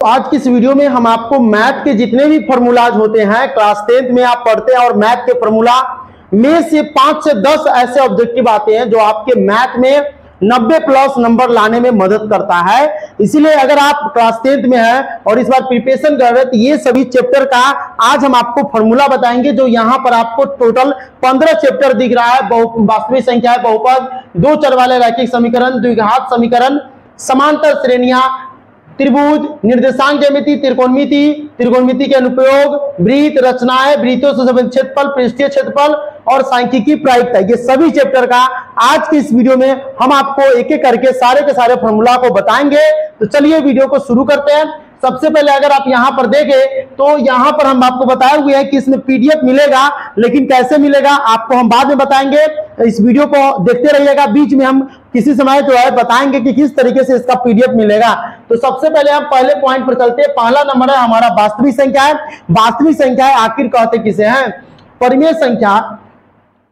आज की इस वीडियो में हम आपको मैथ के जितने भी फॉर्मूलाज होते हैं, क्लास 10th में आप पढ़ते हैं, और मैथ के फॉर्मूला में से 5 से 10 ऐसे ऑब्जेक्टिव आते हैं जो आपके मैथ में 90 प्लस नंबर लाने में मदद करता है। इसीलिए अगर आप क्लास 10th में हैं और इस बार प्रिपरेशन कर रहे हैं तो ये सभी चैप्टर का आज हम आपको फॉर्मूला बताएंगे, जो यहाँ पर आपको टोटल 15 चैप्टर दिख रहा है। वास्तविक संख्या है, बहुपद, दो चर वाले रैखिक समीकरण, द्विघात समीकरण, समांतर श्रेणियां, त्रिभुज, निर्देशांक ज्यामिति, त्रिकोणमिति, त्रिकोणमिति के अनुप्रयोग, वृत्त, रचनाएं, वृत्तों से संबंधित क्षेत्रफल, पृष्ठीय क्षेत्रफल और सांख्यिकी प्रायिकता, ये सभी चैप्टर का आज की इस वीडियो में हम आपको एक एक करके सारे के सारे फॉर्मूला को बताएंगे। तो चलिए वीडियो को शुरू करते हैं। सबसे पहले अगर आप यहां पर देखें तो यहां पर हम आपको बताए हुए हैं कि इसमें पीडीएफ मिलेगा, लेकिन कैसे मिलेगा आपको हम बाद में बताएंगे। इस वीडियो को देखते रहिएगा, बीच में हम किसी समय जो है बताएंगे कि किस तरीके से इसका पीडीएफ मिलेगा। तो सबसे पहले हम पहले पॉइंट पर चलते हैं। पहला नंबर है हमारा वास्तविक संख्या है। वास्तविक संख्या आखिर कहते किसे हैं? परिमेय संख्या।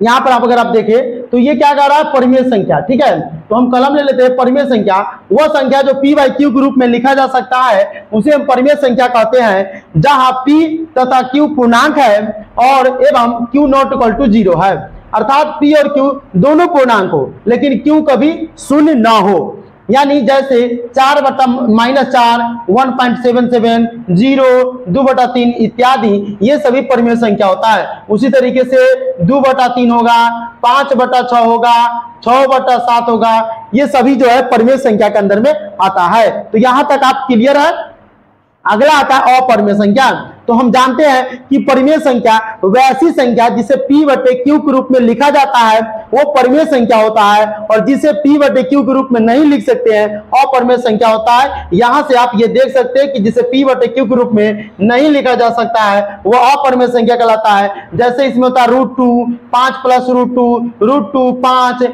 यहां पर आप अगर आप देखें तो ये क्या कह रहा है? परिमेय संख्या। ठीक है, तो हम कलम ले लेते हैं। परिमेय संख्या वह संख्या जो p बाई क्यू के रूप में लिखा जा सकता है, उसे हम परिमेय संख्या कहते हैं, जहां p तथा q पूर्णांक है और एवं q नॉट इक्वल टू 0 है। अर्थात p और q दोनों पूर्णांक हो लेकिन q कभी शून्य ना हो। यानी जैसे 4/-4, 1.77, 0, 2/3 इत्यादि, ये सभी परिमेय संख्या होता है। उसी तरीके से 2/3 होगा, 5/6 होगा, 6/7 होगा, ये सभी जो है परिमेय संख्या के अंदर में आता है। तो यहां तक आप क्लियर है। अगला आता है अपरिमेय संख्या। तो हम जानते हैं कि परिमेय संख्या वैसी संख्या जिसे p/q के रूप में लिखा जाता है वो परिमेय संख्या होता है, और जिसे p/q के रूप में नहीं लिख सकते हैं अपरिमेय संख्या होता है। यहां से आप ये देख सकते हैं कि जिसे p/q के रूप में नहीं लिखा जा सकता है वो अपरिमेय संख्या कहलाता है। जैसे इसमें होता है √2, 5 + √2, 5,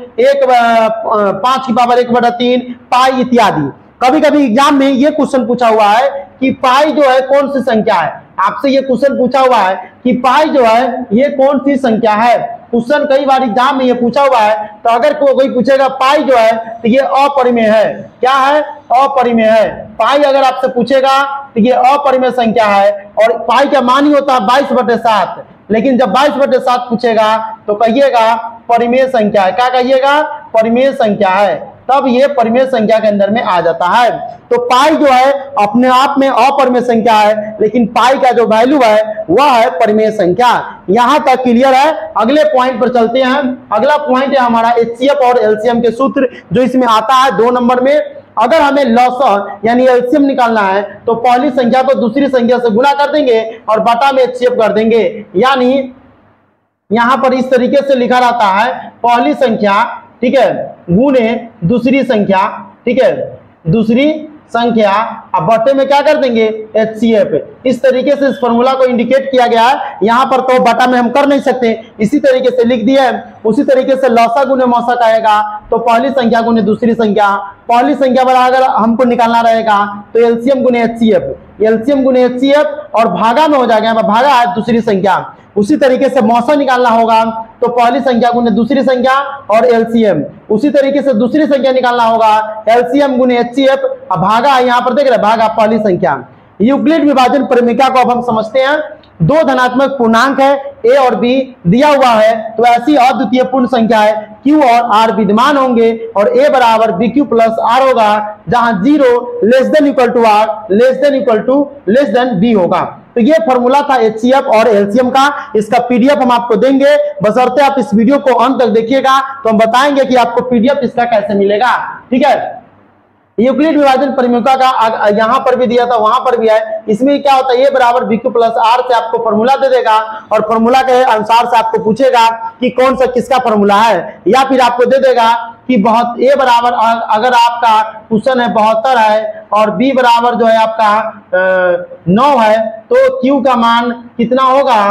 5 की पावर 1/3, पाई इत्यादि। कभी कभी एग्जाम में ये क्वेश्चन पूछा हुआ है कि पाई जो है कौन सी संख्या है। आपसे ये क्वेश्चन पूछा हुआ है कि पाई जो है ये कौन सी संख्या है। क्वेश्चन कई बार एग्जाम में ये पूछा हुआ है। तो अगर कोई पूछेगा पाई जो है तो ये अपरिमेय है। क्या है? अपरिमेय है। पाई अगर आपसे पूछेगा तो ये अपरिमेय संख्या है, और पाई का मान ही होता है 22/7। लेकिन जब 22/7 पूछेगा तो कहिएगा परिमेय संख्या है। क्या कहिएगा? परिमेय संख्या है, तब ये परिमेय संख्या के अंदर में आ जाता है। तो पाई जो है अपने आप में अपरिमेय संख्या है, लेकिन पाई का जो वैल्यू है वह है परिमेय संख्या। यहां तक क्लियर है। अगले पॉइंट पर चलते हैं। अगला पॉइंट है हमारा एचसीएफ और एलसीएम के सूत्र, जो इसमें आता है 2 नंबर में। अगर हमें लॉस यानी एलसीएम निकालना है तो पहली संख्या को दूसरी संख्या से गुणा कर देंगे और बटा में एचसीएफ कर देंगे। यानी यहां पर इस तरीके से लिखा रहता है, पहली संख्या, ठीक है, गुणे दूसरी संख्या, ठीक है, दूसरी संख्या, अब बटे में क्या कर देंगे? एचसीएफ। इस तरीके से इस फॉर्मूला को इंडिकेट किया गया है। यहां पर तो बटा में हम कर नहीं सकते, इसी तरीके से लिख दिया है। उसी तरीके से लौसा गुणे मौसक आएगा तो पहली संख्या गुणे दूसरी संख्या, पहली संख्या बराबर हमको निकालना रहेगा तो एलसीएम गुणे एचसीएफ, एलसीएम गुणे एचसीएफ, और भागा में हो जाएगा, भागा है दूसरी संख्या। उसी तरीके से मौसा निकालना होगा तो पहली संख्या गुने दूसरी संख्या और एलसीएम। उसी तरीके से दूसरी संख्या निकालना होगा एलसीएम गुने एचसीएफ, भागा यहाँ पर देख रहे, भागा पहली संख्या। यूक्लिड विभाजन परिमिका को अब हम समझते हैं। 2 धनात्मक पूर्णांक है a और b दिया हुआ है, तो ऐसी अद्वितीय पूर्ण संख्या है q और r विद्यमान होंगे और a बराबर bq प्लस r होगा, जहां 0 <= r <= b होगा। तो ये फॉर्मूला था एचसीएफ और एलसीएम का। इसका पीडीएफ हम आपको देंगे, बशर्ते आप इस वीडियो को अंत तक देखिएगा, तो हम बताएंगे कि आपको पीडीएफ इसका कैसे मिलेगा। ठीक है, यूक्लिड विभाजन परिमिका का यहां पर भी दिया था, वहां पर भी है। इसमें क्या होता है? a बराबर bq प्लस r से आपको फॉर्मूला दे देगा और फॉर्मूला के अनुसार से आपको पूछेगा कि कौन सा किसका फॉर्मूला है, या फिर आपको दे देगा कि बहुत a बराबर, अगर आपका क्वेश्चन है 72 है और b बराबर जो है आपका 9 है, तो q का मान कितना होगा,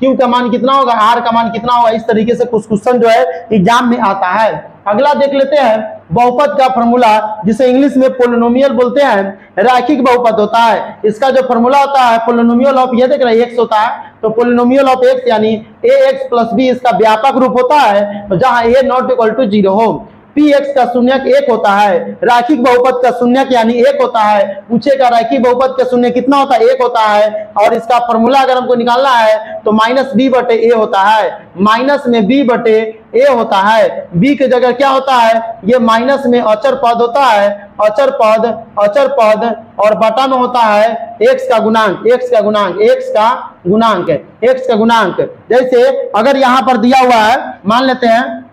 q का मान कितना होगा, r का मान कितना होगा। इस तरीके से कुछ क्वेश्चन जो है एग्जाम में आता है। अगला देख लेते हैं बहुपद का फॉर्मूला, जिसे इंग्लिश में पोलिनोमियल बोलते हैं। रैखिक बहुपद होता है। इसका जो फॉर्मूला होता है पोलिनोमियल ऑफ, ये देख रहे हैं x होता है, तो पोलिनोमियल ऑफ x यानी ax प्लस b इसका व्यापक रूप होता है, जहां a नॉट इक्वल टू 0 हो। पी एक्स का शून्यक 1 होता है, रैखिक बहुपद का शून्यक यानी 1 होता है। पूछेगा रैखिक बहुपद का शून्य कितना होता है, 1 होता है। और इसका फॉर्मूला अगर हमको निकालना है तो माइनस बी बटे ए होता है, माइनस में बी बटे ए होता है। बी की जगह क्या होता है, ये माइनस में अचर पद होता है, अचर पद और बटा में होता है एक्स का गुणांक, एक्स का गुणांक। जैसे अगर यहां पर दिया हुआ है, मान लेते हैं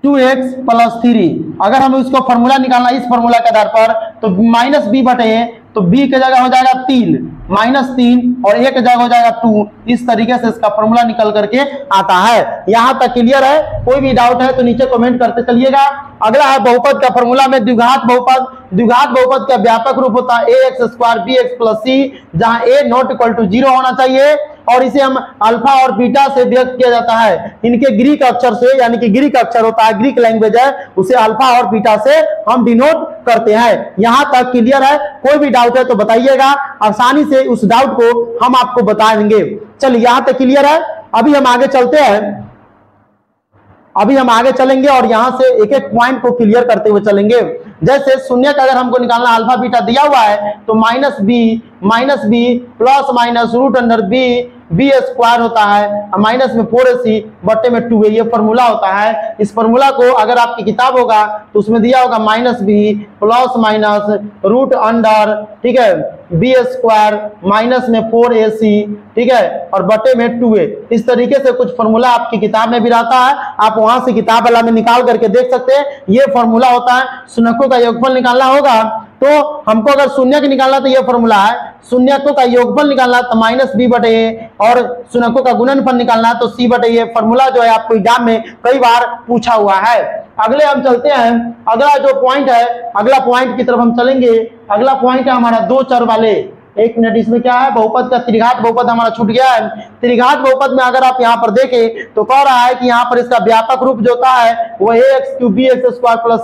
2x + 3, अगर हम इसको फॉर्मूला निकालना इस फॉर्मूला के आधार पर तो माइनस बी बटे ए, तो बी की जगह हो जाएगा 3 -3 और ए की जगह हो जाएगा 2। इस तरीके से इसका फॉर्मूला निकल करके आता है। यहां तक क्लियर है? कोई भी डाउट है तो नीचे कमेंट करते चलिएगा। अगला है बहुपद का फॉर्मूला में द्विघात बहुपद। द्विघात बहुपद का व्यापक रूप होता है ax² bx + c, जहां a ≠ 0 होना चाहिए और इसे हम अल्फा और बीटा से व्यक्त किया जाता है। इनके ग्रीक अक्षर से, यानी कि ग्रीक अक्षर होता है, ग्रीक लैंग्वेज है, उसे अल्फा और बीटा से हम डिनोट करते हैं। यहां तक क्लियर है? कोई भी डाउट है तो बताइएगा, आसानी से उस डाउट को हम आपको बताएंगे। चलिए यहां तक क्लियर है? अभी हम आगे चलते हैं, अभी हम आगे चलेंगे और यहां से एक एक पॉइंट को क्लियर करते हुए चलेंगे। जैसे शून्य का अगर हमको निकालना अल्फा बीटा दिया हुआ है तो minus B plus minus √b b square होता है, माइनस में 4ac बट्टे में 2a, ये फॉर्मूला होता है। इस फॉर्मूला को अगर आपकी किताब होगा तो उसमें दिया होगा -b प्लस माइनस √, ठीक है, बी स्क्वायर माइनस में 4ac, ठीक है, और बटे में 2a। इस तरीके से कुछ फॉर्मूला आपकी किताब में भी रहता है, आप वहां से किताब वाला में निकाल करके देख सकते हैं। ये फॉर्मूला होता है। शून्यकों का योगफल निकालना होगा तो हमको अगर शून्य निकालना तो ये फॉर्मूला है, शून्यकों का योगफल निकालना तो -b बटे ए और शून्यकों का गुणनफल निकालना तो c बटे ए। फॉर्मूला जो है आपको एग्जाम में कई बार पूछा हुआ है। अगले हम चलते हैं, अगला जो पॉइंट है, अगला पॉइंट की तरफ हम चलेंगे। अगला पॉइंट है हमारा 2 चर वाले। एक मिनट, इसमें क्या है, बहुपद का त्रिघात बहुपद हमारा छूट गया है। त्रिघात बहुपद में अगर आप यहाँ पर देखें तो कह रहा है कि यहाँ पर इसका व्यापक रूप जो होता है वो ax³ bx² +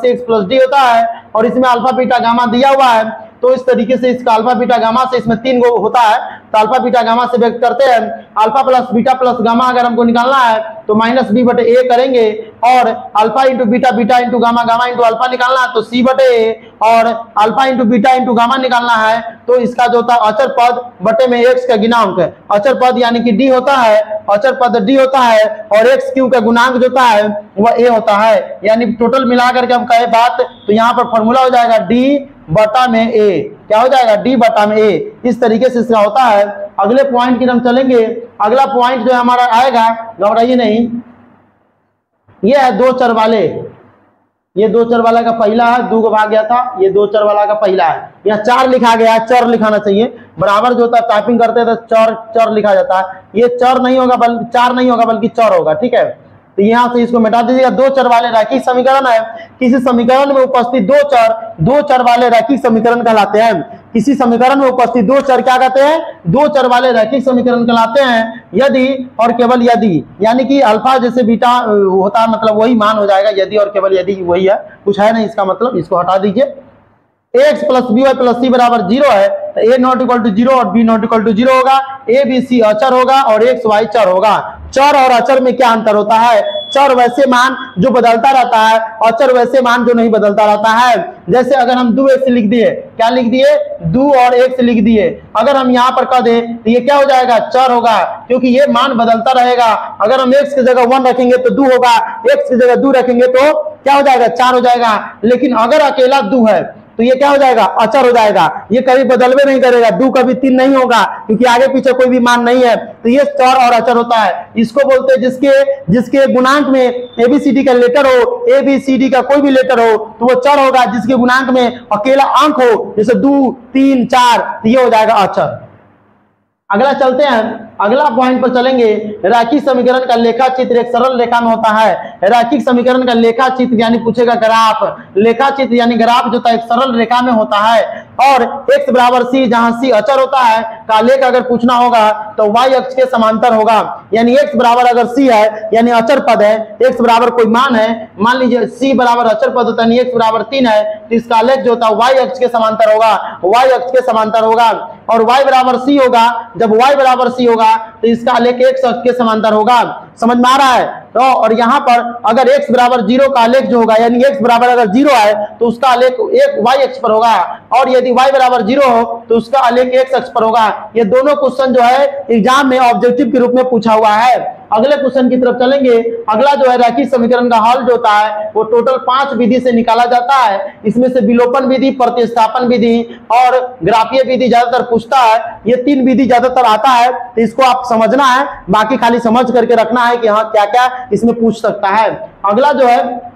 cx + d होता है और इसमें अल्फा बीटा गामा दिया हुआ है। तो इस तरीके से इसका अल्फा बीटा गामा से इसमें 3 गो होता है, तो अल्फा बीटा गामा से व्यक्त करते हैं। Alpha plus beta plus gamma अगर हमको निकालना है तो -b बटे ए करेंगे और alpha into beta, beta into gamma, gamma into alpha निकालना है तो c बटे ए और alpha into beta into gamma निकालना है तो इसका जो होता है अचर पद बटे में x का गुणांक। अचर पद यानी कि d होता है, अचर पद d होता है और x³ का गुणांक जो होता है वह a होता है। यानी टोटल मिलाकर के हम कहे बात तो यहाँ पर फॉर्मूला हो जाएगा d बटा में a। क्या हो जाएगा? d बटा में a। इस तरीके से इसका होता है। अगले पॉइंट की हम चलेंगे। अगला पॉइंट जो हमारा आएगा, घबराइए नहीं, ये है 2 चर वाले। ये 2 चर वाला का पहला है, 2 को भाग गया था, ये 2 चर वाला का पहला है। यहाँ 4 लिखा गया है, चर लिखाना चाहिए, बराबर जो होता है टाइपिंग करते हैं तो चर लिखा जाता है। ये चर नहीं होगा, बल्कि 4 नहीं होगा बल्कि चर होगा, ठीक है। तो यहाँ से इसको मिटा दीजिएगा। 2 चर वाले रैखिक समीकरण है। किसी समीकरण में उपस्थित 2 चर वाले रैखिक समीकरण कहलाते हैं। किसी समीकरण में उपस्थित 2 चर क्या कहते हैं? 2 चर वाले रैखिक समीकरण कहलाते हैं यदि और केवल यदि, यानी कि अल्फा जैसे बीटा होता है, मतलब वही मान हो जाएगा, यदि और केवल यदि वही है, कुछ है नहीं इसका मतलब, इसको हटा दीजिए। ax + by + c बराबर 0 है तो a ≠ 0 और b ≠ 0 होगा। a b c अचर होगा और x y चर होगा। चर और अचर में क्या अंतर होता है? चर वैसे मान जो बदलता रहता है, अचर वैसे मान जो नहीं बदलता रहता है। जैसे अगर हम 2x लिख दिए, क्या लिख दिए? 2 और x लिख दिए। अगर हम यहाँ पर कह दें तो ये क्या हो जाएगा? चर होगा, क्योंकि ये मान बदलता रहेगा। अगर हम x की जगह 1 रखेंगे तो 2 होगा, x की जगह 2 रखेंगे तो क्या हो जाएगा? 4 हो जाएगा। लेकिन अगर अकेला 2 है तो ये क्या हो जाएगा? अचर हो जाएगा। ये कभी बदलवे नहीं करेगा, 2 कभी 3 नहीं होगा, क्योंकि आगे पीछे कोई भी मान नहीं है। तो ये चर और अचर होता है। इसको बोलते हैं जिसके गुणांक में ABCD का लेटर हो, ABCD का कोई भी लेटर हो तो वो चर होगा। जिसके गुणांक में अकेला अंक हो, जैसे 2 3 4, तो ये हो जाएगा अचर। अगला चलते हैं, अगला पॉइंट पर चलेंगे। रैखिक समीकरण का लेखा चित्र एक सरल रेखा में होता है। रैखिक समीकरण का लेखा चित्र यानी पूछेगा ग्राफ, लेखा चित्र यानी ग्राफ जो एक सरल रेखा में होता है और x बराबर c, जहां c अचर होता है, का लेख अगर पूछना होगा तो y अक्ष के समांतर होगा। यानी x बराबर अगर c है यानी अचर पद है, x बराबर कोई मान है, मान लीजिए c बराबर अचर पद होता है, x बराबर 3 है, तो इसका लेख जो होता है y अक्ष के समांतर होगा, y अक्ष के समांतर होगा। और y बराबर c होगा, जब y बराबर c होगा तो इसका लेख x अक्ष के समांतर होगा। समझ में आ रहा है? तो और यहाँ पर अगर x बराबर 0 का आलेख जो होगा, यानी x बराबर अगर 0 है तो उसका आलेख एक y अक्ष पर होगा, और यदि y बराबर 0 हो तो उसका आलेख x अक्ष पर होगा। ये दोनों क्वेश्चन जो है एग्जाम में ऑब्जेक्टिव के रूप में पूछा हुआ है। अगले क्वेश्चन की तरफ चलेंगे। अगला जो है रैखिक समीकरण का हल जो होता है वो टोटल 5 विधि से निकाला जाता है। इसमें से विलोपन विधि, प्रतिस्थापन विधि और ग्राफीय विधि ज्यादातर पूछता है। ये 3 विधि ज्यादातर आता है, तो इसको आप समझना है, बाकी खाली समझ करके रखना है कि हाँ क्या क्या इसमें पूछ सकता है। अगला जो है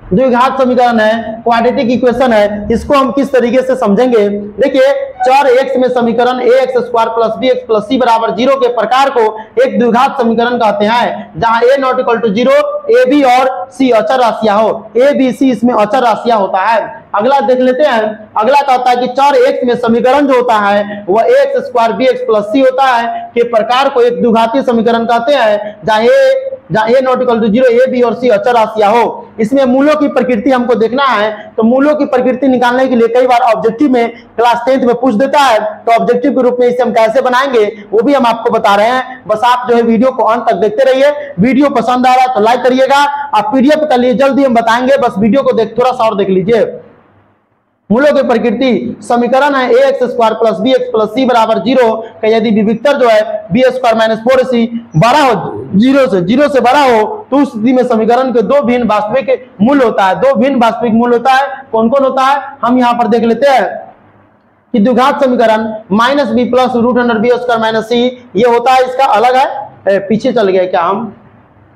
द्विघात समीकरण है, क्वाड्रेटिक इक्वेशन है, इसको हम किस तरीके से समझेंगे। देखिए चर x में समीकरण ax square plus bx plus c बराबर 0 के प्रकार को एक द्विघात समीकरण कहते हैं, जहां a not equal to 0, a b और c अचर राशियां हो। a b c इसमें अचर राशियां होता है। अगला देख लेते हैं। अगला कहता है कि चर x में समीकरण जो होता है वह ax square bx plus c होता है के प्रकार को एक द्विघातीय समीकरण कहते हैं, जहां a not equal to 0, a b और c अचर राशियां हो। इसमें मूलों की प्रकृति हमको देखना है, तो मूलों की प्रकृति निकालने के लिए कई बार ऑब्जेक्टिव में क्लास 10th में पूछ देता है, तो ऑब्जेक्टिव के रूप में इसे हम कैसे बनाएंगे वो भी हम आपको बता रहे हैं। बस आप जो है वीडियो को अंत तक देखते रहिए। वीडियो पसंद आ रहा है तो लाइक करिएगा। आप पीडीएफ कर लिए जल्दी हम बताएंगे, बस वीडियो को थोड़ा सा और देख लीजिए। मूलों की प्रकृति समीकरण है ax square plus bx plus c बराबर 0 का यदि विविक्तर जो है b स्क्वायर माइनस 4ac बड़ा हो 0 से बड़ा हो, तो उस स्थिति में समीकरण के दो भिन्न वास्तविक मूल्य होता है। दो भिन्न वास्तविक मूल्य होता है, कौन कौन होता है हम यहाँ पर देख लेते हैं कि द्विघात समीकरण minus B plus root under B square minus C, ये होता है, इसका अलग है, पीछे चल गया क्या हम,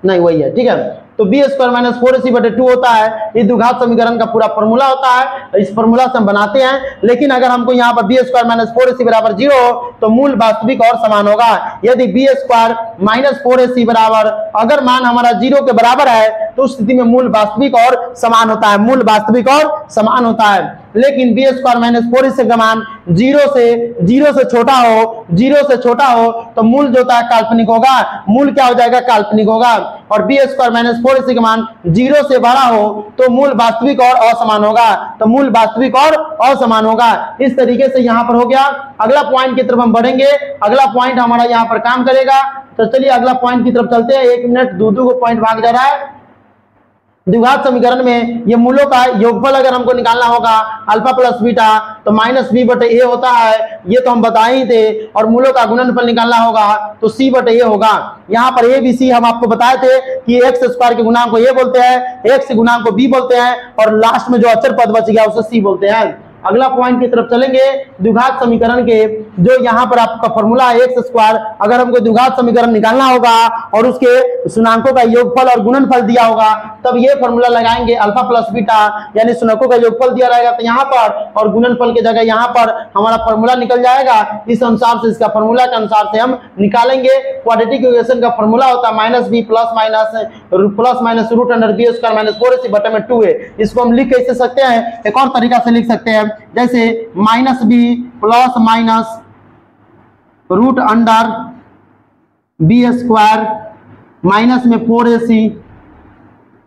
नहीं वही है, ठीक है। तो बी स्क्वायर माइनस 4ac बटे 2 होता है, ये द्विघात समीकरण का पूरा फॉर्मूला होता है। इस फॉर्मूला से हम बनाते हैं, लेकिन अगर हमको यहाँ पर बी स्क्वायर माइनस 4ac बराबर 0 हो तो मूल वास्तविक और समान होगा। यदि बी स्क्वायर माइनस 4ac बराबर अगर मान हमारा 0 के बराबर है तो उस स्थिति में मूल वास्तविक और समान होता है, मूल वास्तविक और समान होता है। लेकिन बी स्क्वायर माइनस 4ac का मान 0 से छोटा हो, 0 से छोटा हो तो मूल जो होता है काल्पनिक होगा, मूल क्या हो जाएगा, काल्पनिक होगा। और बी स्क्वायर माइनस 4ac का मान 0 से बड़ा हो तो मूल वास्तविक और असमान होगा, तो मूल वास्तविक और असमान होगा। इस तरीके से यहाँ पर हो गया। अगला पॉइंट की तरफ हम बढ़ेंगे। अगला पॉइंट हमारा यहाँ पर काम करेगा, तो चलिए अगला पॉइंट की तरफ चलते हैं। 1 मिनट, दो को पॉइंट भाग जा रहा है। द्विघात समीकरण में ये मूलों का योगफल अगर हमको निकालना होगा अल्फा प्लस बीटा तो माइनस बी बटे ए होता है, ये तो हम बता ही थे। और मूलों का गुणनफल निकालना होगा तो सी बटे ए होगा। यहाँ पर ए बी सी हम आपको बताए थे कि एक्स स्क्वायर के गुणांक को ए बोलते हैं, एक्स के गुणांक को बी बोलते हैं, और लास्ट में जो अचर पद बच गया उसे सी बोलते हैं। अगला पॉइंट की तरफ चलेंगे। द्विघात समीकरण के जो यहाँ पर आपका फॉर्मूला है एक्स स्क्वायर, अगर हमको द्विघात समीकरण निकालना होगा और उसके शुनांकों का योगफल और गुणनफल दिया होगा तब ये फॉर्मूला लगाएंगे अल्फा प्लस बीटा, यानी शुनांकों का योगफल दिया रहेगा तो यहाँ पर और गुणनफल की जगह यहाँ पर हमारा फॉर्मूला निकल जाएगा। इस अनुसार से इसका फॉर्मूला के अनुसार से हम निकालेंगे। क्वाड्रेटिक इक्वेशन का फॉर्मूला होता है minus B plus minus root under B square minus 4ac बटे में 2a। इसको हम लिख कैसे सकते हैं, एक और तरीका से लिख सकते हैं, जैसे minus B plus minus root under B square minus में 4ac,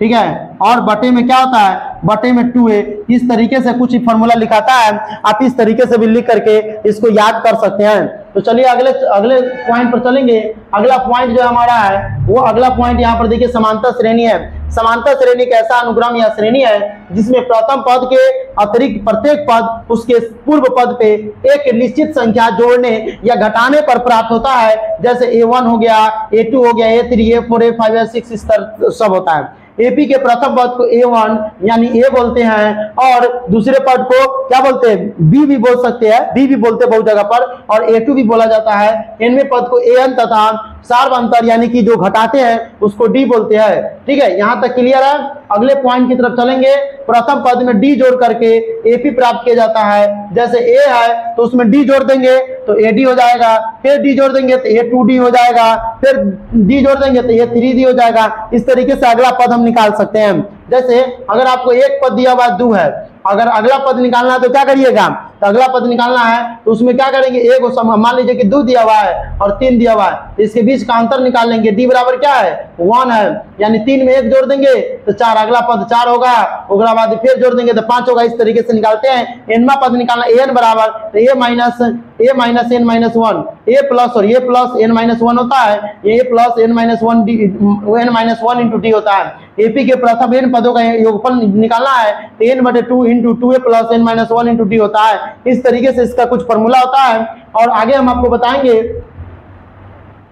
ठीक है, और बटे में क्या होता है, बटे में 2a। इस तरीके से कुछ फॉर्मूला लिखाता है, आप इस तरीके से भी लिख करके इसको याद कर सकते हैं। तो चलिए अगले पॉइंट पर चलेंगे। अगला पॉइंट जो हमारा है वो अगला पॉइंट यहाँ पर देखिए समांतर श्रेणी है। समांतर श्रेणी एक ऐसा अनुक्रम या श्रेणी है जिसमें प्रथम पद के अतिरिक्त प्रत्येक पद उसके पूर्व पद पे एक निश्चित संख्या जोड़ने या घटाने पर प्राप्त होता है। जैसे a1 हो गया, a2 हो गया, a3, a4, a5, a6 इस तरह सब होता है। एपी के प्रथम पद को a1 यानी a बोलते हैं, और दूसरे पद को क्या बोलते हैं, b भी बोल सकते हैं, b भी बोलते हैं बहुत जगह पर, और a2 भी बोला जाता है। इनमें पद को an तथा सार्व अंतर यानी कि जो घटाते हैं उसको d बोलते हैं। ठीक है, यहां तक क्लियर है। अगले पॉइंट की तरफ चलेंगे। प्रथम पद में d जोड़ करके एपी प्राप्त किया जाता है। जैसे a है तो उसमें d जोड़ देंगे तो ad हो जाएगा, फिर d जोड़ देंगे तो a2d हो जाएगा, फिर d जोड़ देंगे तो a3d हो जाएगा। इस तरीके से अगला पद हम निकाल सकते हैं। जैसे अगर आपको एक पद दिया हुआ 2 है, अगर अगला पद निकालना है तो क्या करिएगा, तो अगला पद निकालना है तो उसमें क्या करेंगे, एक मान लीजिए कि 2 दिया हुआ है और 3 दिया हुआ है, तो इसके बीच का अंतर निकाल लेंगे। d बराबर क्या है, 1 है, यानी 3 में 1 जोड़ देंगे तो 4, अगला पद 4 होगा, अगला बाद फिर जोड़ देंगे तो 5 होगा। इस तरीके से निकालते हैं। nवा पद निकालना an बराबर तो a minus n minus 1 A plus और A plus N minus one होता है, A plus N minus one into D होता है। एपी के प्रथम एन पदों का योगफल निकालना है तो एन बटे two into two A plus N minus one into D होता है। इस तरीके से इसका कुछ फॉर्मूला होता है और आगे हम आपको बताएंगे।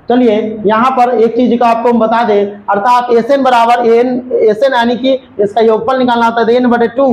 चलिए यहाँ पर एक चीज का आपको हम बता दें, अर्थात एस एन बराबर एस एन यानी कि इसका योगफल निकालना होता है एन बटे टू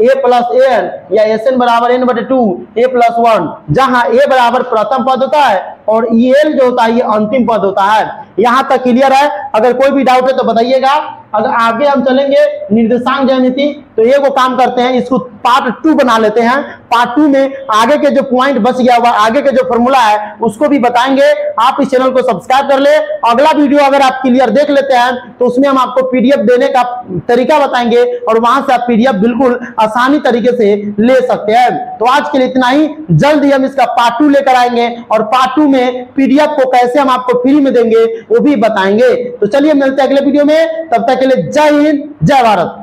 ए प्लस एन या एस एन बराबर एन बटे टू ए प्लस वन, जहां ए बराबर प्रथम पद होता है और एल जो होता है ये अंतिम पद होता है। यहां तक क्लियर है? अगर कोई भी डाउट है तो बताइएगा। अगर आगे हम चलेंगे निर्देशांक ज्यामिति तो एगो काम करते हैं, इसको पार्ट 2 बना लेते हैं। पार्ट 2 में आगे के जो पॉइंट बच गया हुआ, आगे के जो फॉर्मूला है उसको भी बताएंगे। आप इस चैनल को सब्सक्राइब कर ले। अगला वीडियो अगर आप क्लियर देख लेते हैं तो उसमें हम आपको पीडीएफ देने का तरीका बताएंगे और वहां से आप पीडीएफ बिल्कुल आसानी तरीके से ले सकते हैं। तो आज के लिए इतना ही, जल्द ही हम इसका पार्ट 2 लेकर आएंगे और पार्ट 2 में पीडीएफ को कैसे हम आपको फ्री में देंगे वो भी बताएंगे। तो चलिए मिलते हैं अगले वीडियो में, तब तक के लिए जय हिंद जय भारत।